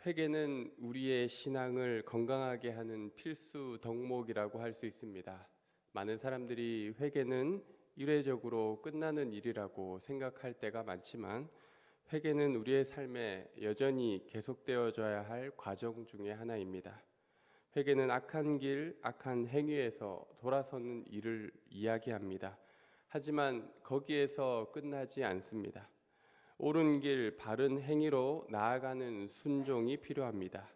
회개는 우리의 신앙을 건강하게 하는 필수 덕목이라고 할 수 있습니다. 많은 사람들이 회개는 일회적으로 끝나는 일이라고 생각할 때가 많지만 회개는 우리의 삶에 여전히 계속되어져야 할 과정 중에 하나입니다. 회개는 악한 길, 악한 행위에서 돌아서는 일을 이야기합니다. 하지만 거기에서 끝나지 않습니다. 옳은 길, 바른 행위로 나아가는 순종이 필요합니다.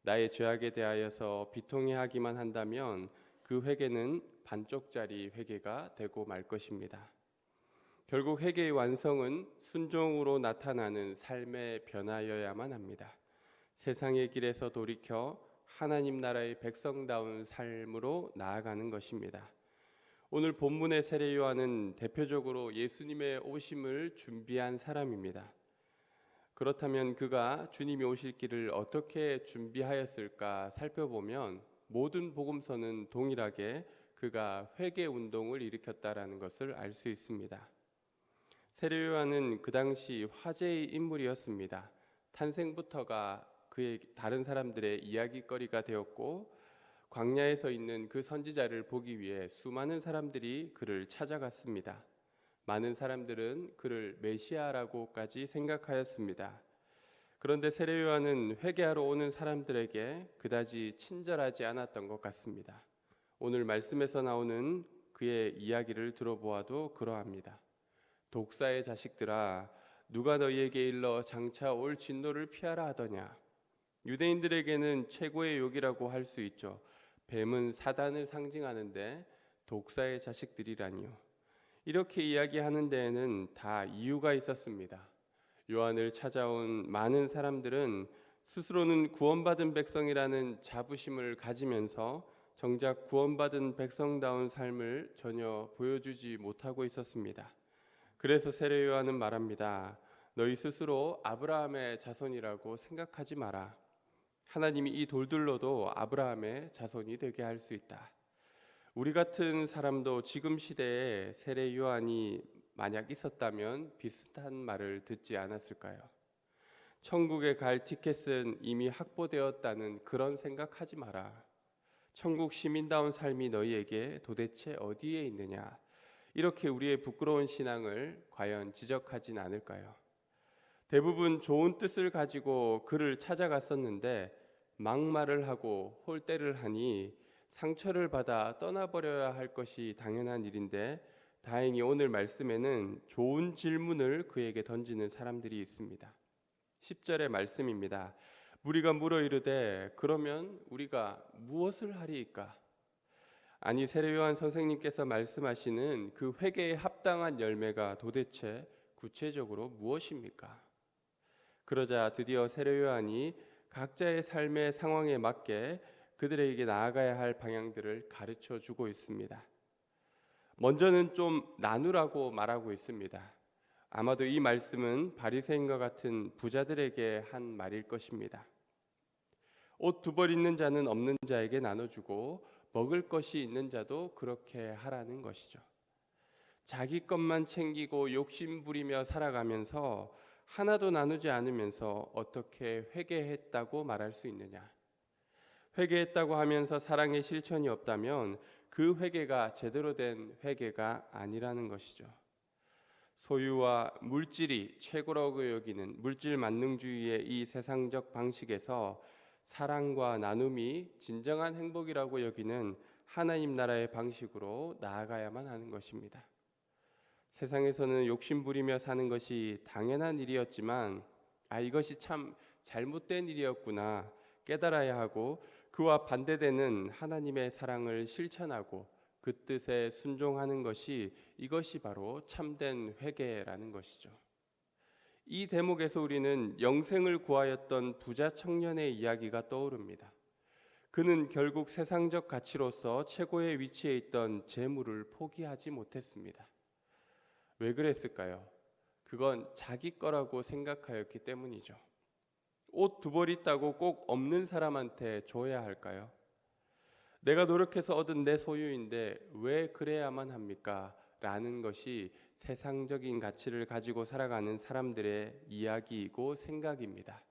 나의 죄악에 대하여서 비통해하기만 한다면 그 회개는 반쪽짜리 회개가 되고 말 것입니다. 결국 회개의 완성은 순종으로 나타나는 삶의 변화여야만 합니다. 세상의 길에서 돌이켜 하나님 나라의 백성다운 삶으로 나아가는 것입니다. 오늘 본문의 세례 요한은 대표적으로 예수님의 오심을 준비한 사람입니다. 그렇다면 그가 주님이 오실 길을 어떻게 준비하였을까 살펴보면 모든 복음서는 동일하게 그가 회개 운동을 일으켰다라는 것을 알 수 있습니다. 세례 요한은 그 당시 화제의 인물이었습니다. 탄생부터가 그의 다른 사람들의 이야기거리가 되었고 광야에 서 있는 그 선지자를 보기 위해 수많은 사람들이 그를 찾아갔습니다. 많은 사람들은 그를 메시아라고까지 생각하였습니다. 그런데 세례 요한은 회개하러 오는 사람들에게 그다지 친절하지 않았던 것 같습니다. 오늘 말씀에서 나오는 그의 이야기를 들어보아도 그러합니다. 독사의 자식들아, 누가 너희에게 일러 장차 올 진노를 피하라 하더냐. 유대인들에게는 최고의 욕이라고 할 수 있죠. 뱀은 사단을 상징하는데 독사의 자식들이라니요. 이렇게 이야기하는 데에는 다 이유가 있었습니다. 요한을 찾아온 많은 사람들은 스스로는 구원받은 백성이라는 자부심을 가지면서 정작 구원받은 백성다운 삶을 전혀 보여주지 못하고 있었습니다. 그래서 세례 요한은 말합니다. 너희 스스로 아브라함의 자손이라고 생각하지 마라. 하나님이 이 돌들로도 아브라함의 자손이 되게 할 수 있다. 우리 같은 사람도 지금 시대에 세례 요한이 만약 있었다면 비슷한 말을 듣지 않았을까요? 천국에 갈 티켓은 이미 확보되었다는 그런 생각하지 마라. 천국 시민다운 삶이 너희에게 도대체 어디에 있느냐? 이렇게 우리의 부끄러운 신앙을 과연 지적하진 않을까요? 대부분 좋은 뜻을 가지고 그를 찾아갔었는데 막말을 하고 홀대를 하니 상처를 받아 떠나버려야 할 것이 당연한 일인데 다행히 오늘 말씀에는 좋은 질문을 그에게 던지는 사람들이 있습니다. 10절의 말씀입니다. 무리가 물어 이르되 그러면 우리가 무엇을 하리이까? 아니 세례 요한 선생님께서 말씀하시는 그 회개에 합당한 열매가 도대체 구체적으로 무엇입니까? 그러자 드디어 세례 요한이 각자의 삶의 상황에 맞게 그들에게 나아가야 할 방향들을 가르쳐 주고 있습니다. 먼저는 좀 나누라고 말하고 있습니다. 아마도 이 말씀은 바리새인과 같은 부자들에게 한 말일 것입니다. 옷 두 벌 있는 자는 없는 자에게 나눠주고 먹을 것이 있는 자도 그렇게 하라는 것이죠. 자기 것만 챙기고 욕심 부리며 살아가면서 하나도 나누지 않으면서 어떻게 회개했다고 말할 수 있느냐? 회개했다고 하면서 사랑의 실천이 없다면 그 회개가 제대로 된 회개가 아니라는 것이죠. 소유와 물질이 최고라고 여기는 물질 만능주의의 이 세상적 방식에서 사랑과 나눔이 진정한 행복이라고 여기는 하나님 나라의 방식으로 나아가야만 하는 것입니다. 세상에서는 욕심 부리며 사는 것이 당연한 일이었지만 이것이 참 잘못된 일이었구나 깨달아야 하고 그와 반대되는 하나님의 사랑을 실천하고 그 뜻에 순종하는 것이 이것이 바로 참된 회개라는 것이죠. 이 대목에서 우리는 영생을 구하였던 부자 청년의 이야기가 떠오릅니다. 그는 결국 세상적 가치로서 최고의 위치에 있던 재물을 포기하지 못했습니다. 왜 그랬을까요? 그건 자기 거라고 생각하였기 때문이죠. 옷 두 벌 있다고 꼭 없는 사람한테 줘야 할까요? 내가 노력해서 얻은 내 소유인데 왜 그래야만 합니까? 라는 것이 세상적인 가치를 가지고 살아가는 사람들의 이야기이고 생각입니다.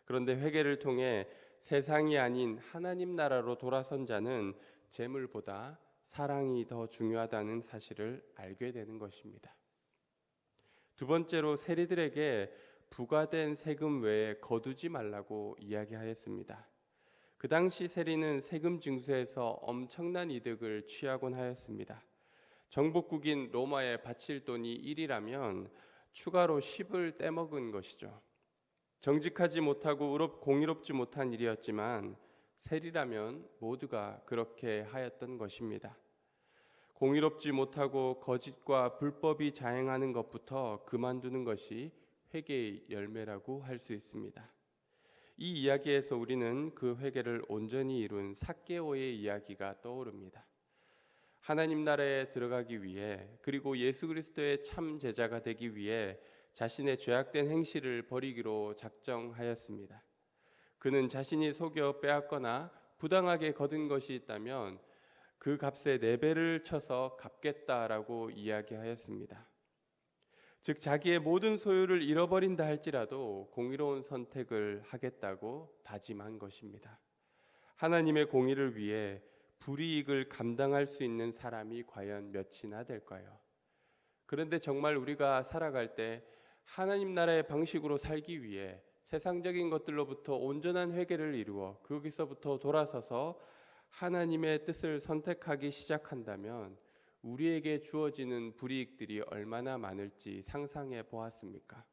그런데 회개를 통해 세상이 아닌 하나님 나라로 돌아선 자는 재물보다 사랑이 더 중요하다는 사실을 알게 되는 것입니다. 두 번째로 세리들에게 부과된 세금 외에 거두지 말라고 이야기하였습니다. 그 당시 세리는 세금 징수에서 엄청난 이득을 취하곤 하였습니다. 정복국인 로마에 바칠 돈이 1이라면 추가로 10을 떼먹은 것이죠. 정직하지 못하고 공의롭지 못한 일이었지만 세리라면 모두가 그렇게 하였던 것입니다. 공의롭지 못하고 거짓과 불법이 자행하는 것부터 그만두는 것이 회개의 열매라고 할 수 있습니다. 이 이야기에서 우리는 그 회개를 온전히 이룬 삭개오의 이야기가 떠오릅니다. 하나님 나라에 들어가기 위해 그리고 예수 그리스도의 참 제자가 되기 위해 자신의 죄악된 행실을 버리기로 작정하였습니다. 그는 자신이 속여 빼앗거나 부당하게 거둔 것이 있다면 그 값의 4배를 쳐서 갚겠다라고 이야기하였습니다. 즉 자기의 모든 소유를 잃어버린다 할지라도 공의로운 선택을 하겠다고 다짐한 것입니다. 하나님의 공의를 위해 불이익을 감당할 수 있는 사람이 과연 몇이나 될까요? 그런데 정말 우리가 살아갈 때 하나님 나라의 방식으로 살기 위해 세상적인 것들로부터 온전한 회개를 이루어 거기서부터 돌아서서 하나님의 뜻을 선택하기 시작한다면 우리에게 주어지는 불이익들이 얼마나 많을지 상상해 보았습니까?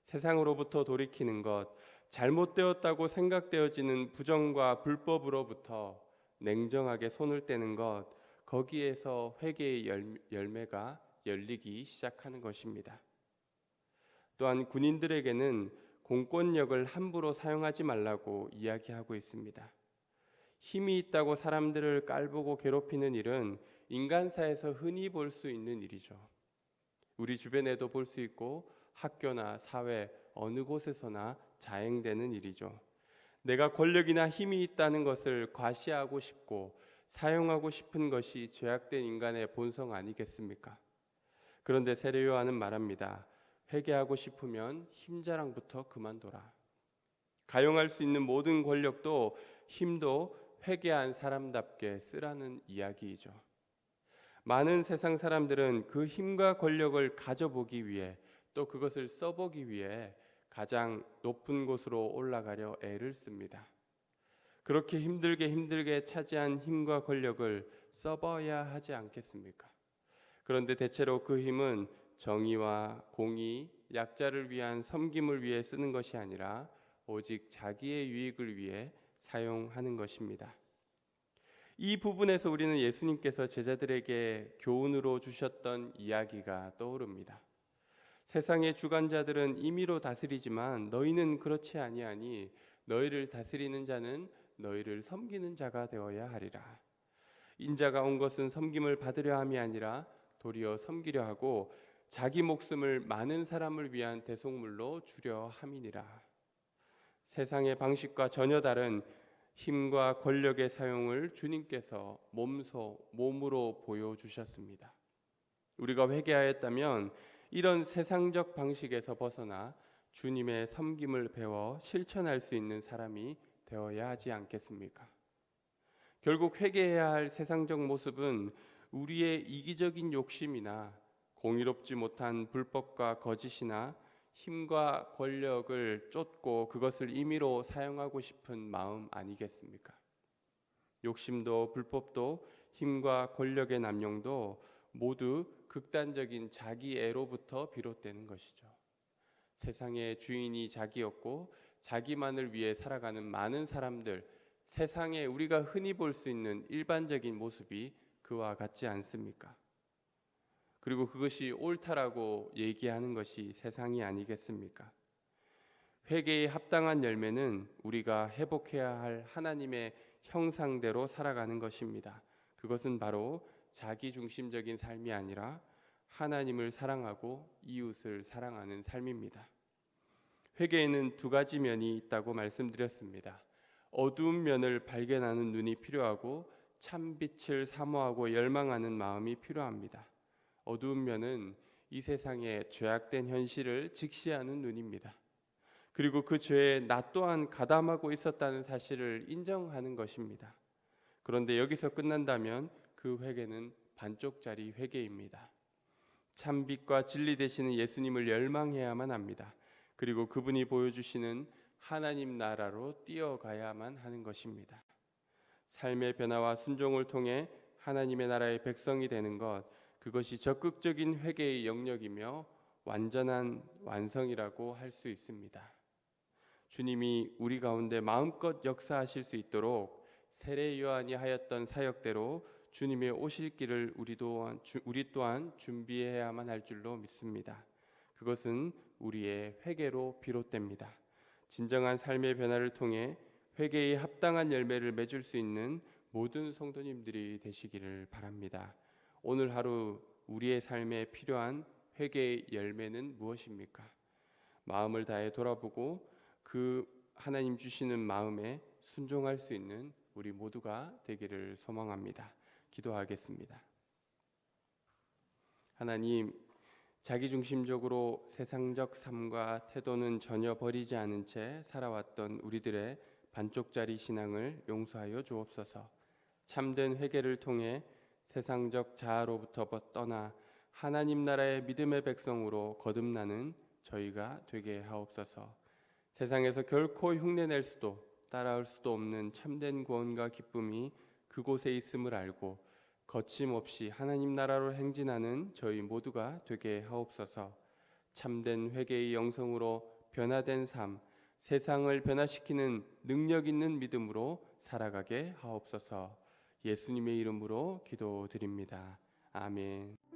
세상으로부터 돌이키는 것, 잘못되었다고 생각되어지는 부정과 불법으로부터 냉정하게 손을 떼는 것, 거기에서 회개의 열매가 열리기 시작하는 것입니다. 또한 군인들에게는 공권력을 함부로 사용하지 말라고 이야기하고 있습니다. 힘이 있다고 사람들을 깔보고 괴롭히는 일은 인간사에서 흔히 볼 수 있는 일이죠. 우리 주변에도 볼 수 있고 학교나 사회 어느 곳에서나 자행되는 일이죠. 내가 권력이나 힘이 있다는 것을 과시하고 싶고 사용하고 싶은 것이 죄악된 인간의 본성 아니겠습니까? 그런데 세례 요한은 말합니다. 회개하고 싶으면 힘자랑부터 그만둬라. 가용할 수 있는 모든 권력도 힘도 회개한 사람답게 쓰라는 이야기이죠. 많은 세상 사람들은 그 힘과 권력을 가져보기 위해 또 그것을 써보기 위해 가장 높은 곳으로 올라가려 애를 씁니다. 그렇게 힘들게 차지한 힘과 권력을 써봐야 하지 않겠습니까? 그런데 대체로 그 힘은 정의와 공의, 약자를 위한 섬김을 위해 쓰는 것이 아니라 오직 자기의 유익을 위해 사용하는 것입니다. 이 부분에서 우리는 예수님께서 제자들에게 교훈으로 주셨던 이야기가 떠오릅니다. 세상의 주관자들은 임의로 다스리지만 너희는 그렇지 아니하니 너희를 다스리는 자는 너희를 섬기는 자가 되어야 하리라. 인자가 온 것은 섬김을 받으려 함이 아니라 도리어 섬기려 하고 자기 목숨을 많은 사람을 위한 대속물로 주려 함이니라. 세상의 방식과 전혀 다른 힘과 권력의 사용을 주님께서 몸으로 보여주셨습니다. 우리가 회개하였다면 이런 세상적 방식에서 벗어나 주님의 섬김을 배워 실천할 수 있는 사람이 되어야 하지 않겠습니까? 결국 회개해야 할 세상적 모습은 우리의 이기적인 욕심이나 공의롭지 못한 불법과 거짓이나 힘과 권력을 쫓고 그것을 임의로 사용하고 싶은 마음 아니겠습니까? 욕심도 불법도 힘과 권력의 남용도 모두 극단적인 자기애로부터 비롯되는 것이죠. 세상의 주인이 자기였고 자기만을 위해 살아가는 많은 사람들, 세상에 우리가 흔히 볼 수 있는 일반적인 모습이 그와 같지 않습니까? 그리고 그것이 옳다라고 얘기하는 것이 세상이 아니겠습니까? 회개에 합당한 열매는 우리가 회복해야 할 하나님의 형상대로 살아가는 것입니다. 그것은 바로 자기중심적인 삶이 아니라 하나님을 사랑하고 이웃을 사랑하는 삶입니다. 회개에는 2가지 면이 있다고 말씀드렸습니다. 어두운 면을 발견하는 눈이 필요하고 참빛을 사모하고 열망하는 마음이 필요합니다. 어두운 면은 이 세상의 죄악된 현실을 직시하는 눈입니다. 그리고 그 죄에 나 또한 가담하고 있었다는 사실을 인정하는 것입니다. 그런데 여기서 끝난다면 그 회개는 반쪽짜리 회개입니다. 참 빛과 진리 되시는 예수님을 열망해야만 합니다. 그리고 그분이 보여주시는 하나님 나라로 뛰어가야만 하는 것입니다. 삶의 변화와 순종을 통해 하나님의 나라의 백성이 되는 것, 그것이 적극적인 회개의 영역이며 완전한 완성이라고 할 수 있습니다. 주님이 우리 가운데 마음껏 역사하실 수 있도록 세례 요한이 하였던 사역대로 주님의 오실 길을 우리 또한 준비해야만 할 줄로 믿습니다. 그것은 우리의 회개로 비롯됩니다. 진정한 삶의 변화를 통해 회개에 합당한 열매를 맺을 수 있는 모든 성도님들이 되시기를 바랍니다. 오늘 하루 우리의 삶에 필요한 회개의 열매는 무엇입니까? 마음을 다해 돌아보고 그 하나님 주시는 마음에 순종할 수 있는 우리 모두가 되기를 소망합니다. 기도하겠습니다. 하나님, 자기중심적으로 세상적 삶과 태도는 전혀 버리지 않은 채 살아왔던 우리들의 반쪽짜리 신앙을 용서하여 주옵소서. 참된 회개를 통해 세상적 자아로부터 떠나 하나님 나라의 믿음의 백성으로 거듭나는 저희가 되게 하옵소서. 세상에서 결코 흉내낼 수도 따라올 수도 없는 참된 구원과 기쁨이 그곳에 있음을 알고 거침없이 하나님 나라로 행진하는 저희 모두가 되게 하옵소서. 참된 회개의 영성으로 변화된 삶, 세상을 변화시키는 능력 있는 믿음으로 살아가게 하옵소서. 예수님의 이름으로 기도드립니다. 아멘.